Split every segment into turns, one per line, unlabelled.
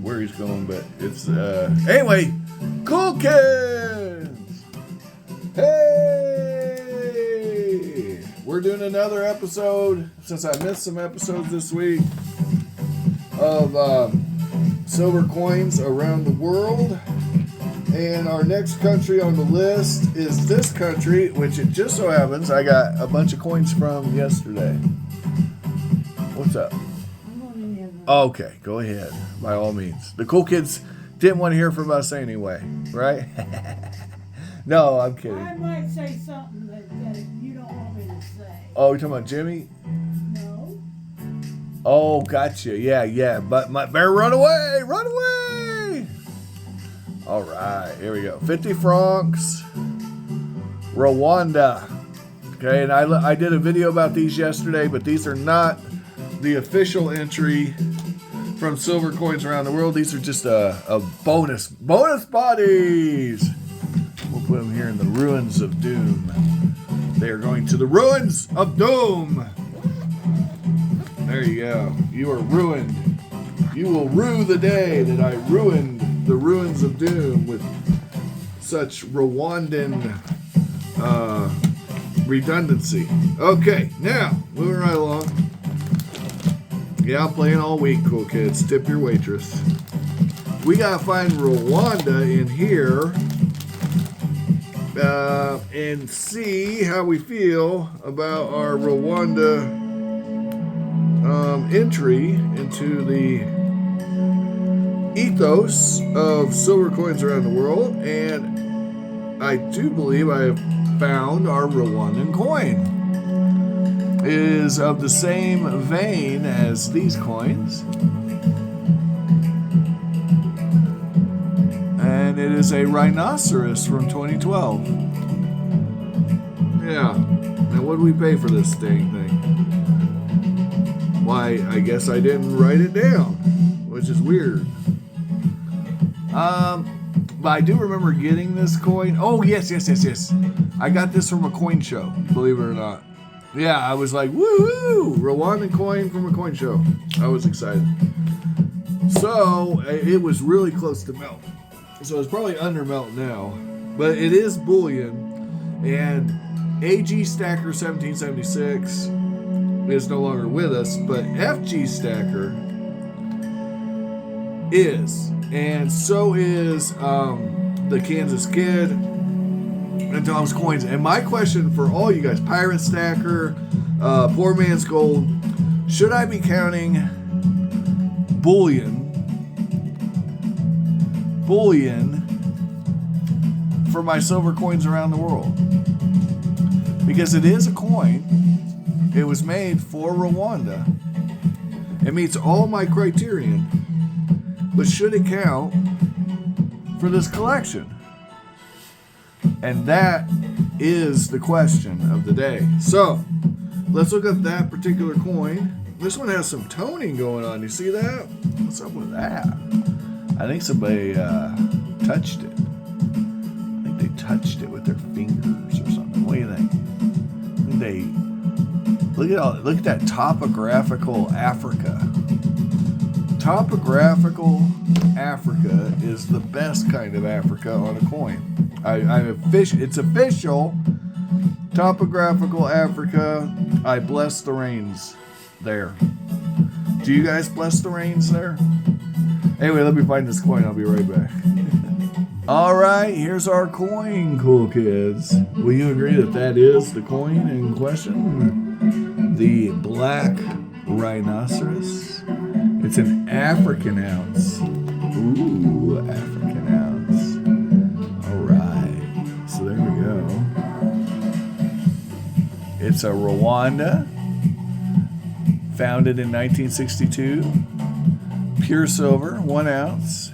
where he's going, but it's anyway. Cool kids. Hey, we're doing another episode since I missed some episodes this week of silver coins around the world. And our next country on the list is this country, which it just so happens I got a bunch of coins from yesterday. What's up? Okay, go ahead, by all means. The cool kids didn't want to hear from us anyway, right? No, I'm kidding.
I might say something that you don't want me to say.
Oh, you're talking about Jimmy?
No.
Oh, gotcha. Yeah. But my bear, run away! Run away! All right, here we go. 50 francs, Rwanda. Okay, and I did a video about these yesterday, but these are not the official entry from silver coins around the world. These are just a bonus bodies. We'll put them here in the ruins of doom. They are going to the ruins of doom. There you go. You are ruined. You will rue the day that I ruined the ruins of doom with such Rwandan redundancy. Okay, now moving right along. Yeah, I'm playing all week, cool kids. Tip your waitress. We gotta find Rwanda in here and see how we feel about our Rwanda entry into the ethos of silver coins around the world. And I do believe I have found our Rwandan coin. It is of the same vein as these coins. And it is a rhinoceros from 2012. Yeah. Now what did we pay for this dang thing? Why, I guess I didn't write it down, which is weird. But I do remember getting this coin. Oh, yes. I got this from a coin show, believe it or not. Yeah, I was like, woohoo! Rwandan coin from a coin show. I was excited. So, it was really close to melt. So, it's probably under melt now. But it is bullion. And AG Stacker 1776 is no longer with us. But FG Stacker is. And so is the Kansas Kid and Tom's Coins. And my question for all you guys, Pirate Stacker, Poor Man's Gold, should I be counting bullion for my silver coins around the world? Because it is a coin. It was made for Rwanda. It meets all my criterion. But should it count for this collection? And that is the question of the day. So, let's look at that particular coin. This one has some toning going on. You see that? What's up with that? I think somebody touched it. I think they touched it with their fingers or something. What do you think? Look at that topographical Africa. Topographical Africa is the best kind of Africa on a coin. It's official. Topographical Africa. I bless the rains there. Do you guys bless the rains there? Anyway, let me find this coin. I'll be right back. All right, here's our coin, cool kids. Will you agree that is the coin in question? The black rhinoceros. It's an African ounce. Ooh, African ounce. All right. So there we go. It's a Rwanda. Founded in 1962. Pure silver, 1 ounce.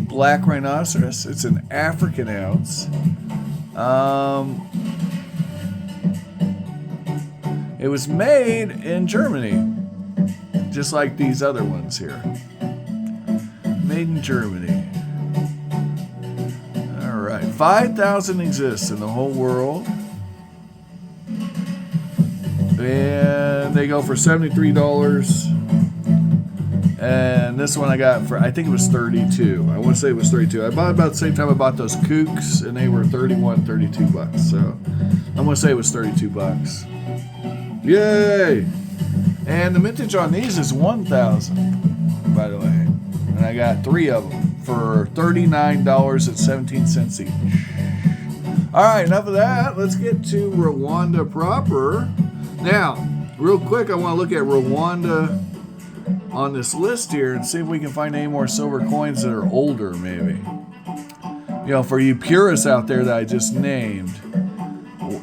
Black rhinoceros. It's an African ounce. It was made in Germany. Just like these other ones here. Made in Germany. All right. 5,000 exists in the whole world. And they go for $73. And this one I got for, I think it was 32. I want to say it was 32. I bought about the same time I bought those kooks, and they were 31, 32 bucks. So I'm going to say it was 32 bucks. Yay! And the mintage on these is 1,000, by the way. And I got 3 of them for $39.17 each. All right, enough of that. Let's get to Rwanda proper. Now, real quick, I want to look at Rwanda on this list here and see if we can find any more silver coins that are older, maybe. You know, for you purists out there that I just named,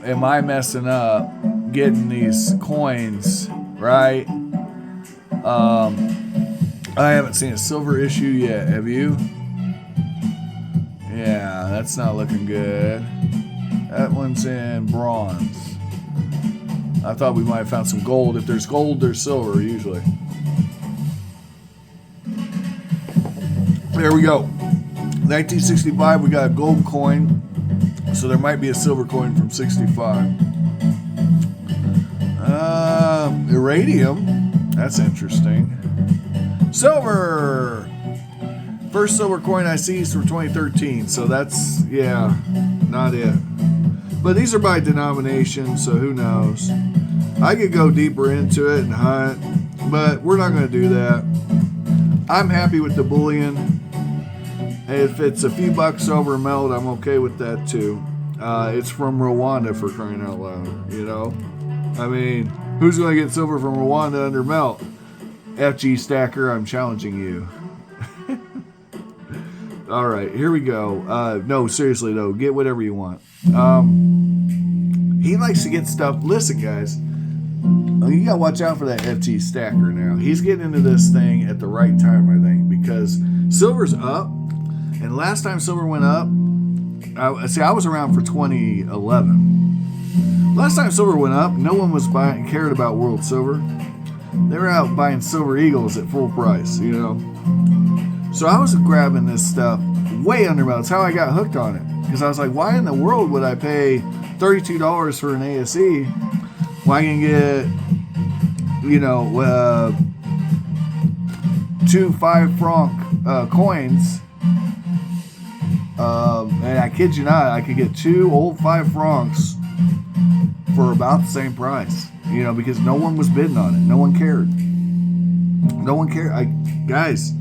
am I messing up getting these coins, right? I haven't seen a silver issue yet, have you? Yeah, that's not looking good. That one's in bronze. I thought we might have found some gold. If there's gold, there's silver, usually. There we go. 1965, we got a gold coin. So there might be a silver coin from 65. Iridium. That's interesting. Silver. First silver coin I see is from 2013. So that's, yeah, not it. But these are by denomination, so who knows. I could go deeper into it and hunt, but we're not going to do that. I'm happy with the bullion. If it's a few bucks over melt, I'm okay with that too. It's from Rwanda, for crying out loud, you know? I mean, who's going to get silver from Rwanda under melt? FG Stacker, I'm challenging you. All right, here we go. No, seriously though, get whatever you want. He likes to get stuff. Listen, guys, you gotta watch out for that FG Stacker now. He's getting into this thing at the right time, I think, because silver's up. And last time silver went up, I was around for 2011. Last time silver went up, no one was cared about world silver. They were out buying silver eagles at full price, you know. So I was grabbing this stuff way under melt. That's how I got hooked on it. Because I was like, why in the world would I pay $32 for an ASE? Well, I can get, you know, 2 5-franc coins. And I kid you not, I could get 2 old 5 francs for about the same price. You know, because no one was bidding on it. No one cared. No one cared. Guys,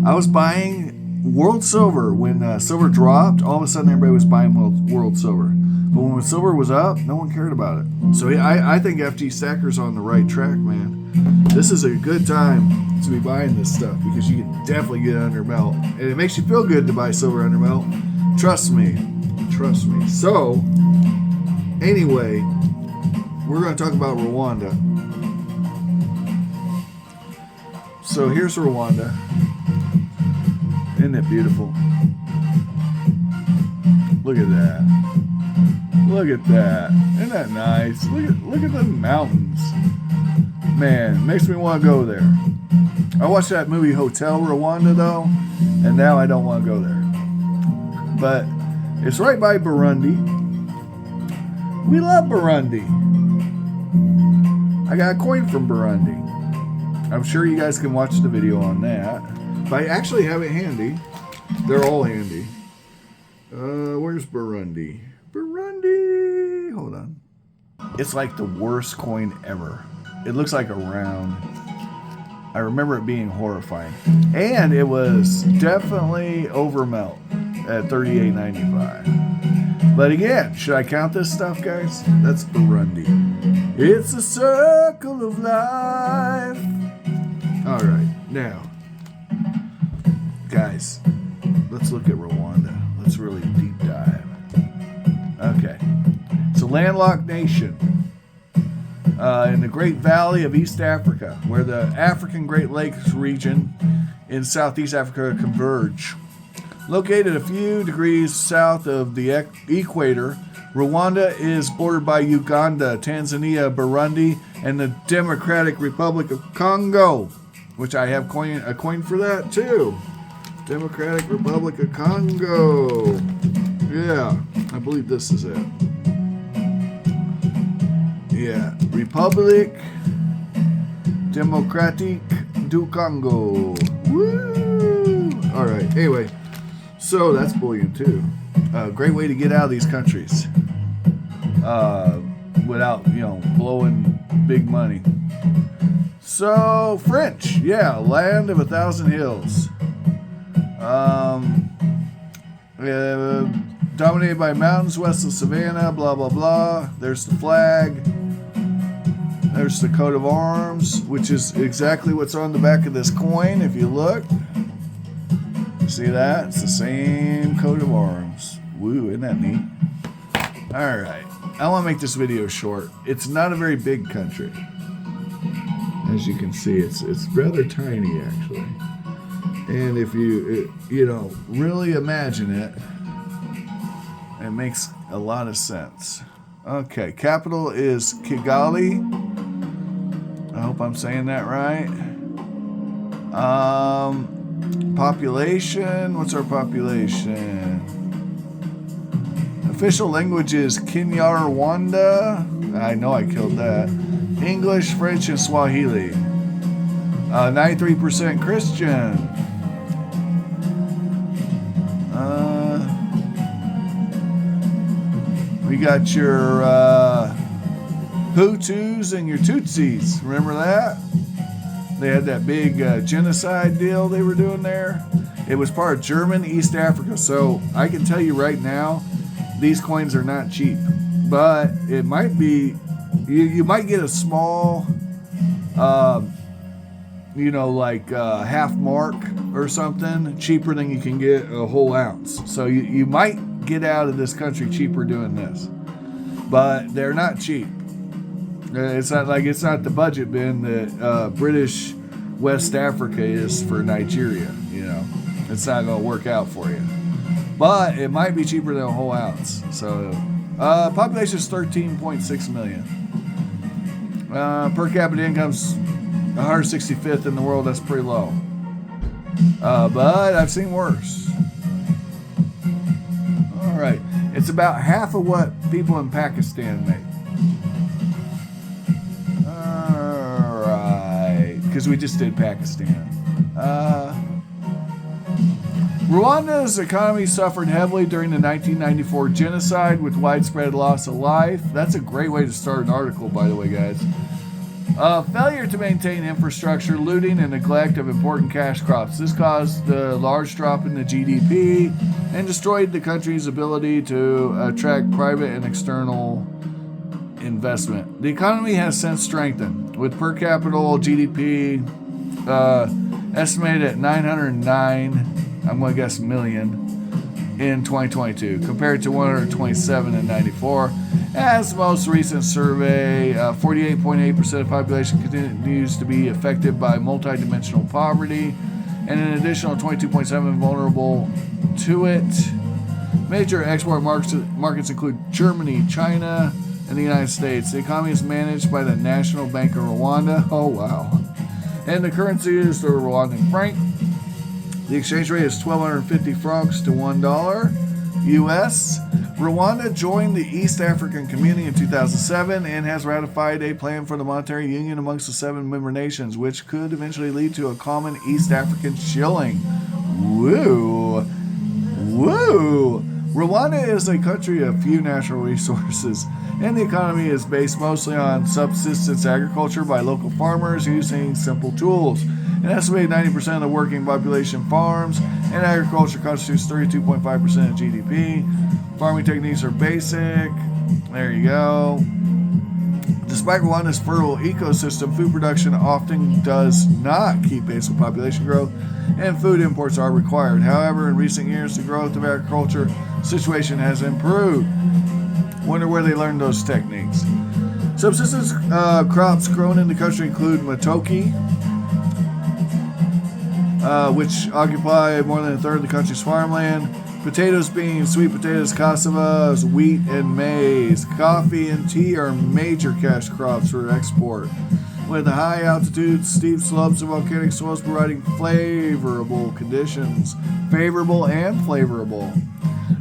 I was buying world silver when silver dropped. All of a sudden, everybody was buying world silver. But when silver was up, no one cared about it. So I think FG Stacker's on the right track, man. This is a good time to be buying this stuff because you can definitely get it under melt. And it makes you feel good to buy silver under melt. Trust me. Trust me. So, anyway, we're going to talk about Rwanda. So here's Rwanda. Isn't it beautiful? Look at that. Look at that. Isn't that nice? Look at the mountains. Man, it makes me want to go there. I watched that movie Hotel Rwanda though, and now I don't want to go there. But it's right by Burundi. We love Burundi. I got a coin from Burundi. I'm sure you guys can watch the video on that. But I actually have it handy. They're all handy. Where's Burundi? Burundi. Hold on. It's like the worst coin ever. It looks like a round. I remember it being horrifying. And it was definitely over melt at $38.95. But again, should I count this stuff, guys? That's Burundi. It's a circle of life. All right, now, guys, let's look at Rwanda. Let's really deep dive. Okay, it's a landlocked nation in the Great Valley of East Africa, where the African Great Lakes region in Southeast Africa converge. Located a few degrees south of the equator, Rwanda is bordered by Uganda, Tanzania, Burundi, and the Democratic Republic of Congo, which I have a coin for that too. Democratic Republic of Congo. Yeah, I believe this is it. Yeah, Republic Democratique du Congo. Woo! All right. Anyway, so that's bullion too. Great way to get out of these countries without, blowing big money. So French, yeah, land of 1,000 hills. Dominated by mountains west of Savannah, blah, blah, blah. There's the flag. There's the coat of arms, which is exactly what's on the back of this coin, if you look. See that? It's the same coat of arms. Woo, isn't that neat? All right. I want to make this video short. It's not a very big country. As you can see, it's rather tiny, actually. And if you really imagine it, it makes a lot of sense. Okay, capital is Kigali. I hope I'm saying that right. Population, what's our population? Official language is Kinyarwanda. I know I killed that. English, French, and Swahili. 93% Christian. We got your Hutus and your Tutsis. Remember that? They had that big genocide deal they were doing there. It was part of German East Africa. So I can tell you right now, these coins are not cheap. But it might be, you might get a small, half mark or something cheaper than you can get a whole ounce. So you might get out of this country cheaper doing this. But they're not cheap. It's not the budget bin that British West Africa is for Nigeria. It's not going to work out for you. But it might be cheaper than a whole ounce. So, population is 13.6 million. Per capita income's 165th in the world. That's pretty low. But I've seen worse. All right. It's about half of what people in Pakistan make. All right. Because we just did Pakistan. Rwanda's economy suffered heavily during the 1994 genocide with widespread loss of life. That's a great way to start an article, by the way, guys. Failure to maintain infrastructure, looting, and neglect of important cash crops. This caused a large drop in the GDP and destroyed the country's ability to attract private and external investment. The economy has since strengthened, with per capita GDP estimated at 909, I'm going to guess million, in 2022, compared to 127 in 94. As the most recent survey, 48.8% of the population continues to be affected by multidimensional poverty, and an additional 22.7% vulnerable to it. Major export markets include Germany, China, and the United States. The economy is managed by the National Bank of Rwanda. Oh, wow. And the currency is the Rwandan franc. The exchange rate is 1,250 francs to $1 US. Rwanda joined the East African Community in 2007 and has ratified a plan for the monetary union amongst the 7 member nations, which could eventually lead to a common East African shilling. Woo! Woo! Rwanda is a country of few natural resources, and the economy is based mostly on subsistence agriculture by local farmers using simple tools. An estimated 90% of the working population farms, and agriculture constitutes 32.5% of GDP. Farming techniques are basic. There you go. Despite Rwanda's fertile ecosystem, food production often does not keep pace with population growth, and food imports are required. However, in recent years, the growth of agriculture situation has improved. Wonder where they learned those techniques. Subsistence crops grown in the country include matoke, which occupy more than a third of the country's farmland. Potatoes, beans, sweet potatoes, cassavas, wheat, and maize. Coffee and tea are major cash crops for export, with high altitudes, steep slopes, and volcanic soils providing favorable conditions. Favorable and flavorable.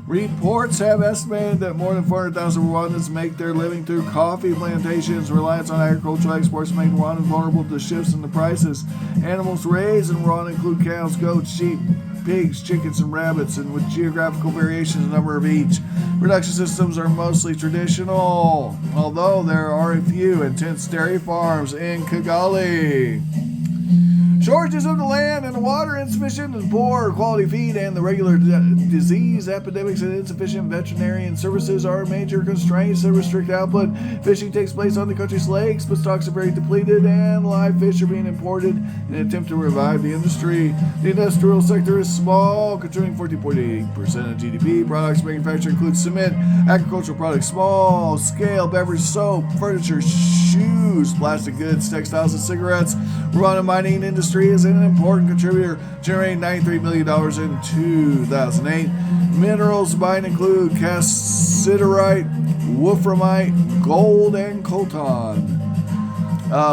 Reports have estimated that more than 400,000 Rwandans make their living through coffee plantations. Reliance on agricultural exports make Rwanda vulnerable to shifts in the prices. Animals raised in Rwanda include cows, goats, sheep, pigs, chickens, and rabbits, and with geographical variations in the number of each. Production systems are mostly traditional, although there are a few intense dairy farms in Kigali. Shortages of the land and the water, insufficient and poor quality feed, and the regular disease epidemics and insufficient veterinarian services are major constraints that restrict output. Fishing takes place on the country's lakes, but stocks are very depleted, and live fish are being imported in an attempt to revive the industry. The industrial sector is small, contributing 14.8% of GDP. Products manufactured include cement, agricultural products, small scale beverage, soap, furniture, shoes, plastic goods, textiles, and cigarettes. Rwanda mining industry is an important contributor, generating $93 million in 2008. Minerals mined include cassiterite, wolframite, gold, and coltan,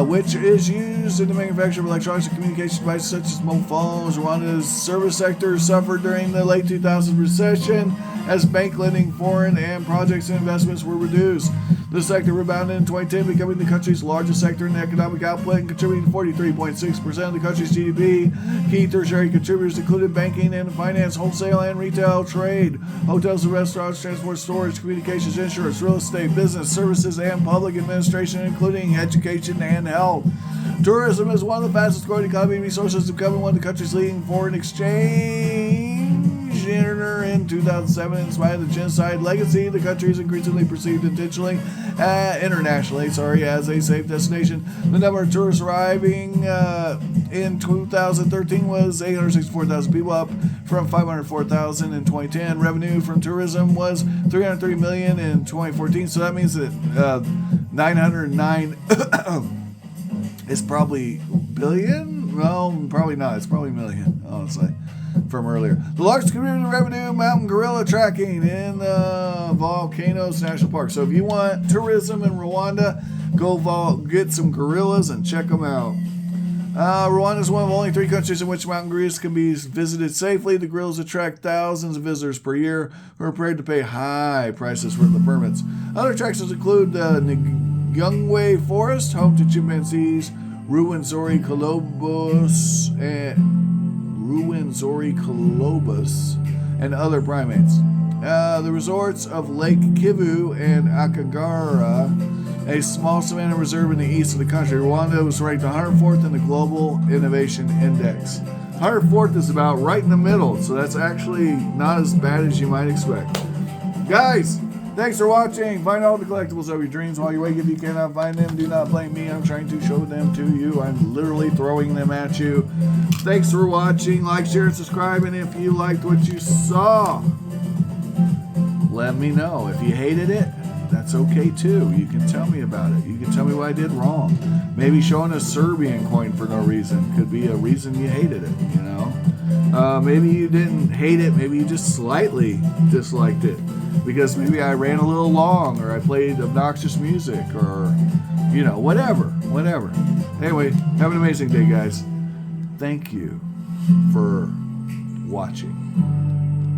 which is used in the manufacture of electronics and communication devices such as mobile phones. Rwanda's service sector suffered during the late 2000s recession as bank lending, foreign, and projects and investments were reduced. The sector rebounded in 2010, becoming the country's largest sector in economic output and contributing 43.6% of the country's GDP. Key tertiary contributors included banking and finance, wholesale and retail trade, hotels and restaurants, transport, storage, communications, insurance, real estate, business services, and public administration, including education and health. Tourism is one of the fastest growing economic resources, becoming one of the country's leading foreign exchange earner in 2007. In spite of the genocide legacy, the country is increasingly perceived internationally as a safe destination. The number of tourists arriving in 2013 was 864,000 people, up from 504,000 in 2010. Revenue from tourism was $303 million in 2014, so that means that 909 is probably billion? Well, probably not. It's probably million, honestly, from earlier. The largest contributor to revenue, mountain gorilla tracking in the Volcanoes National Park. So if you want tourism in Rwanda, go get some gorillas and check them out. Rwanda is one of only 3 countries in which mountain gorillas can be visited safely. The gorillas attract thousands of visitors per year who are prepared to pay high prices for the permits. Other attractions include the Ngungwe Forest, home to chimpanzees, Rwenzori colobus, and other primates. The resorts of Lake Kivu and Akagera, a small savanna reserve in the east of the country. Rwanda was ranked 104th in the Global Innovation Index. 104th is about right in the middle, so that's actually not as bad as you might expect. Guys, thanks for watching. Find all the collectibles of your dreams while you wake. If you cannot find them, do not blame me. I'm trying to show them to you. I'm literally throwing them at you. Thanks for watching. Like, share, and subscribe. And if you liked what you saw, let me know. If you hated it, that's okay too. You can tell me about it. You can tell me what I did wrong. Maybe showing a Serbian coin for no reason could be a reason you hated it, you know? Maybe you didn't hate it. Maybe you just slightly disliked it, because maybe I ran a little long, or I played obnoxious music, or, you know, whatever. Anyway, have an amazing day, guys. Thank you for watching.